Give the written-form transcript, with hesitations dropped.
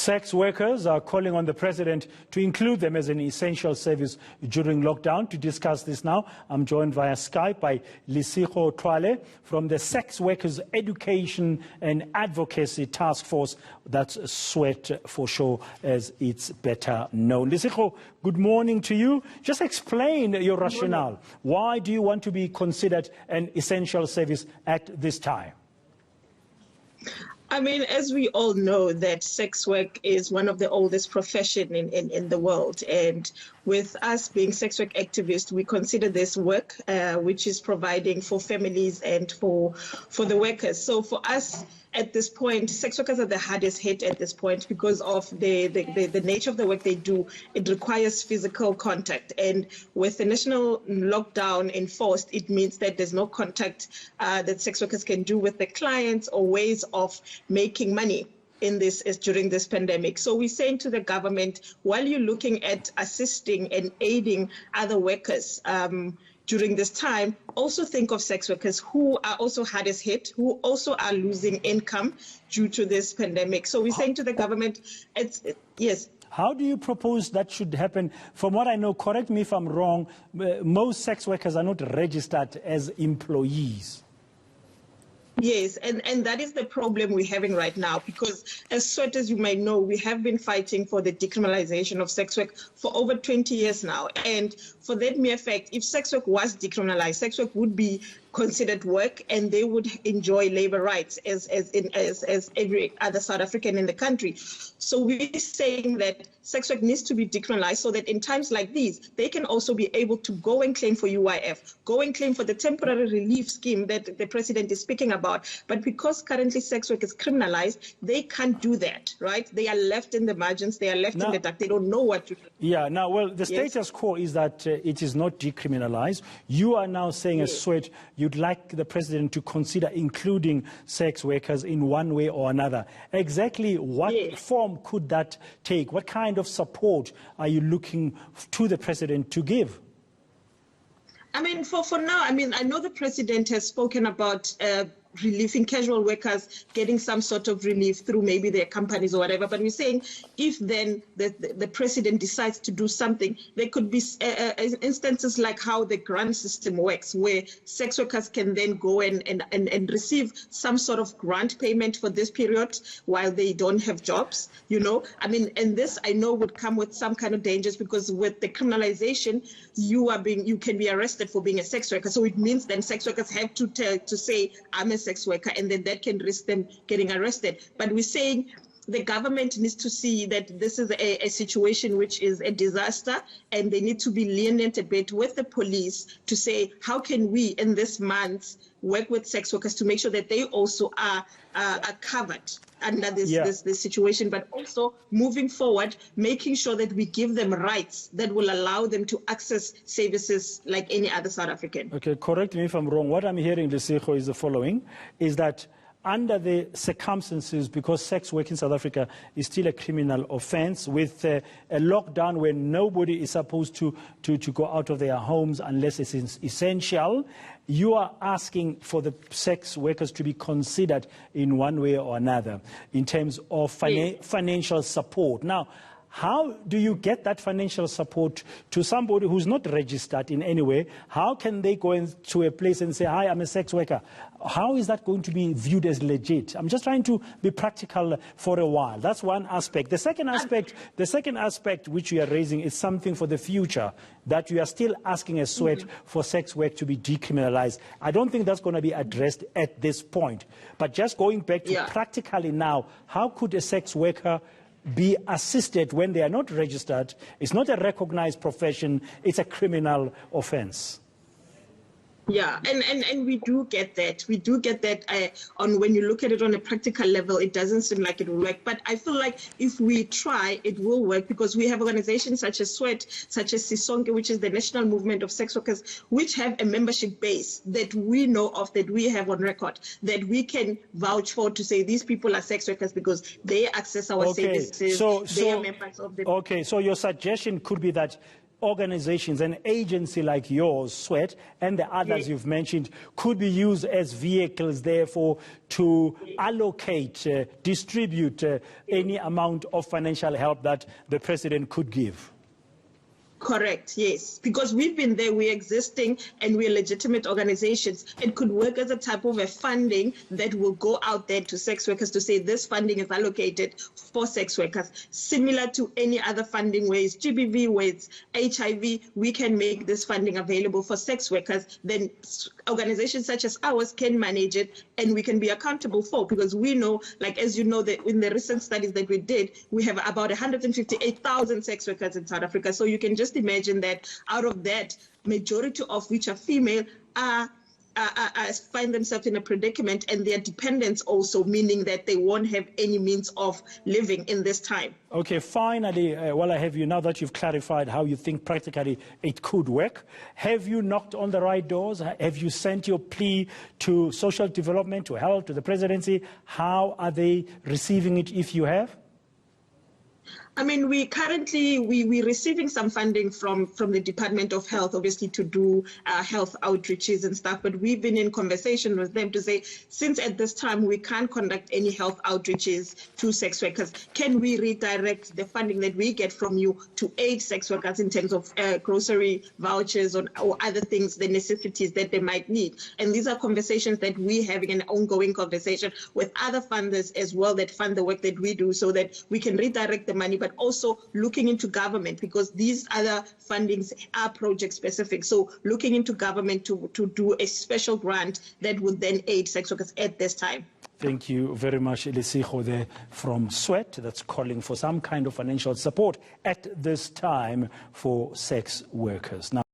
Sex workers are calling on the president to include them as an essential service during lockdown. To discuss this now, I'm joined via Skype by Lesego Twale from the Sex Workers Education and Advocacy Task Force. That's Sweat for Sure, as it's better known. Lesego, good morning to you. Just explain your rationale. Why do you want to be considered an essential service at this time? I mean, as we all know, that sex work is one of the oldest professions in the world. And with us being sex work activists, we consider this work, which is providing for families and for the workers. So for us, at this point, sex workers are the hardest hit at this point because of the nature of the work they do. It requires physical contact. And with the national lockdown enforced, it means that there's no contact that sex workers can do with the clients or ways of making money in this during this pandemic. So we're saying to the government, while you're looking at assisting and aiding other workers during this time, also think of sex workers who are also hardest hit, who also are losing income due to this pandemic. So we're saying to the government, yes. How do you propose that should happen? From what I know, correct me if I'm wrong, most sex workers are not registered as employees. Yes, and that is the problem we're having right now, because as Sweat, as you might know, we have been fighting for the decriminalization of sex work for over 20 years now. And for that mere fact, if sex work was decriminalized, sex work would be considered work and they would enjoy labor rights as every other South African in the country. So we're saying that sex work needs to be decriminalized so that in times like these, they can also be able to go and claim for UIF, go and claim for the temporary relief scheme that the president is speaking about. But because currently sex work is criminalized, they can't do that, right? They are left in the margins, they are left in the dark, they don't know what to do. Yeah, now, well, the status quo is that it is not decriminalized. You are now saying, as Sweat, you'd like the president to consider including sex workers in one way or another. Exactly what form could that take? What kind of support are you looking to the president to give? I mean, for now, I mean, I know the president has spoken about relieving casual workers, getting some sort of relief through maybe their companies or whatever. But we're saying if then the president decides to do something, there could be instances like how the grant system works, where sex workers can then go and receive some sort of grant payment for this period while they don't have jobs, you know. I mean, and this I know would come with some kind of dangers, because with the criminalization, you can be arrested for being a sex worker. So it means then sex workers have to say, I'm a sex worker, and then that can risk them getting arrested. But we're saying the government needs to see that this is a situation which is a disaster, and they need to be lenient a bit with the police to say, how can we in this month work with sex workers to make sure that they also are covered under this situation, but also moving forward, making sure that we give them rights that will allow them to access services like any other South African. Okay, correct me if I'm wrong. What I'm hearing, Lesego, is the following, is that under the circumstances, because sex work in South Africa is still a criminal offense, with a lockdown where nobody is supposed to go out of their homes unless it's essential, you are asking for the sex workers to be considered in one way or another in terms of financial support. Now, how do you get that financial support to somebody who's not registered in any way? How can they go into a place and say, hi, I'm a sex worker? How is that going to be viewed as legit? I'm just trying to be practical for a while. That's one aspect. The second aspect which you are raising is something for the future, that you are still asking as Sweat for sex work to be decriminalized. I don't think that's going to be addressed at this point. But just going back to practically now, how could a sex worker be assisted when they are not registered? It's not a recognized profession, it's a criminal offense. Yeah, and we do get that. We do get that on when you look at it on a practical level, it doesn't seem like it will work. But I feel like if we try, it will work, because we have organizations such as Sweat, such as Sisonke, which is the national movement of sex workers, which have a membership base that we know of, that we have on record, that we can vouch for to say these people are sex workers because they access our services. They are members of the... Okay, so your suggestion could be that organizations, an agency like yours, Sweat, and the others you've mentioned, could be used as vehicles, therefore, to allocate, distribute any amount of financial help that the president could give? Correct, yes. Because we've been there, we're existing, and we're legitimate organizations. It could work as a type of a funding that will go out there to sex workers to say this funding is allocated for sex workers. Similar to any other funding, where it's GBV, where it's HIV, we can make this funding available for sex workers. Then organizations such as ours can manage it, and we can be accountable for, because we know, like as you know, that in the recent studies that we did, we have about 158,000 sex workers in South Africa. So you can just imagine that out of that, majority of which are female find themselves in a predicament, and their dependents also, meaning that they won't have any means of living in this time. Okay, finally, while I have you, now that you've clarified how you think practically it could work, have you knocked on the right doors? Have you sent your plea to social development, to health, to the presidency? How are they receiving it, if you have? I mean, we're receiving some funding from the Department of Health, obviously, to do health outreaches and stuff. But we've been in conversation with them to say, since at this time we can't conduct any health outreaches to sex workers, can we redirect the funding that we get from you to aid sex workers in terms of grocery vouchers or other things, the necessities that they might need? And these are conversations that we're having, an ongoing conversation with other funders as well that fund the work that we do, so that we can redirect the money, but also looking into government, because these other fundings are project specific. So looking into government to do a special grant that would then aid sex workers at this time. Thank you very much, Lesego, there from Sweat, that's calling for some kind of financial support at this time for sex workers. Now,